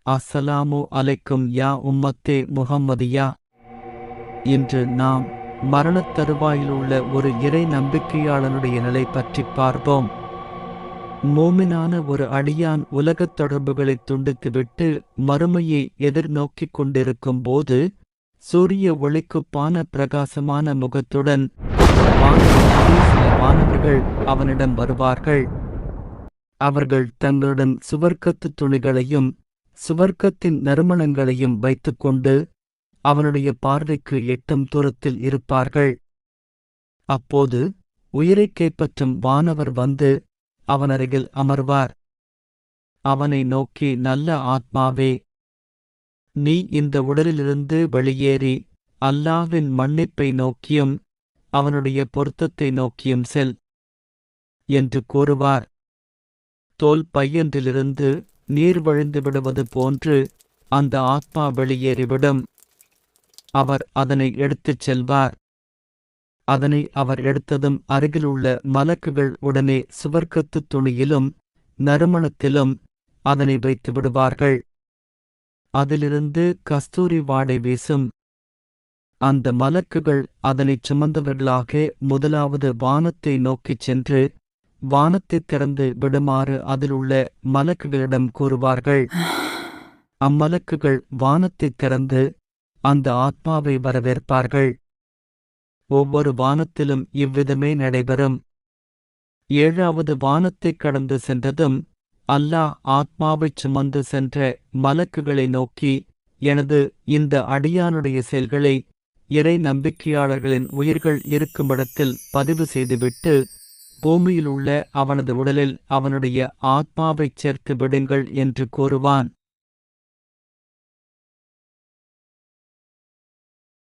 அஸ்ஸலாமு அலைக்கும் யா உம்மத்தே முஹம்மதியா. இன்று நாம் மரணத் தருவாயிலுள்ள ஒரு இறை நம்பிக்கையாளனுடைய நிலை பற்றி பார்ப்போம். மூமினான ஒரு அடியான் உலகத் தொடர்புகளைத் துண்டித்துவிட்டு மறுமையை எதிர்நோக்கிக் கொண்டிருக்கும் போது சூரிய ஒளிக்குப்பான பிரகாசமான முகத்துடன் சில வானவர்கள் அவனிடம் வருவார்கள். அவர்கள் தங்களுடன் சுவர்க்கத்து துணிகளையும் சுவர்க்கத்தின் நறுமணங்களையும் வைத்துக்கொண்டு அவனுடைய பார்வைக்கு எட்டும் தூரத்தில் இருப்பார்கள். அப்போது உயிரைக் கைப்பற்றும் வானவர் வந்து அவனருகில் அமர்வார். அவனை நோக்கி, நல்ல ஆத்மாவே, நீ இந்த உடலிலிருந்து வெளியேறி அல்லாஹ்வின் மன்னிப்பை நோக்கியும் அவனுடைய பொருத்தத்தை நோக்கியும் செல் என்று கூறுவார். தோல் பையொன்றிலிருந்து நீர் வழிந்து விடுவது போன்று அந்த ஆத்மா வெளியேறிவிடும். அவர் அதனை எடுத்துச் செல்வார். அதனை அவர் எடுத்ததும் அருகிலுள்ள மலக்குகள் உடனே சுவர்க்கத்துத் துணியிலும் நறுமணத்திலும் அதனை வைத்து விடுவார்கள். அதிலிருந்து கஸ்தூரி வாடை வீசும். அந்த மலக்குகள் அதனைச் சுமந்தவர்களாக முதலாவது வானத்தை நோக்கிச் சென்று வானத்தைத் திறந்து விடுமாறு அதிலுள்ள மலக்குகளிடம் கூறுவார்கள். அம்மலக்குகள் வானத்தைத் திறந்து அந்த ஆத்மாவை வரவேற்பார்கள். ஒவ்வொரு வானத்திலும் இவ்விதமே நடைபெறும். 7வது வானத்தைக் கடந்து சென்றதும் அல்லாஹ் ஆத்மாவைச் சுமந்து சென்ற மலக்குகளை நோக்கி, எனது இந்த அடியானுடைய செயல்களை இறை நம்பிக்கையாளர்களின் உயிர்கள் இருக்குமிடத்தில் பதிவு செய்துவிட்டு பூமியிலுள்ள அவனது உடலில் அவனுடைய ஆத்மாவைச் சேர்த்து விடுங்கள் என்று கூறுவான்.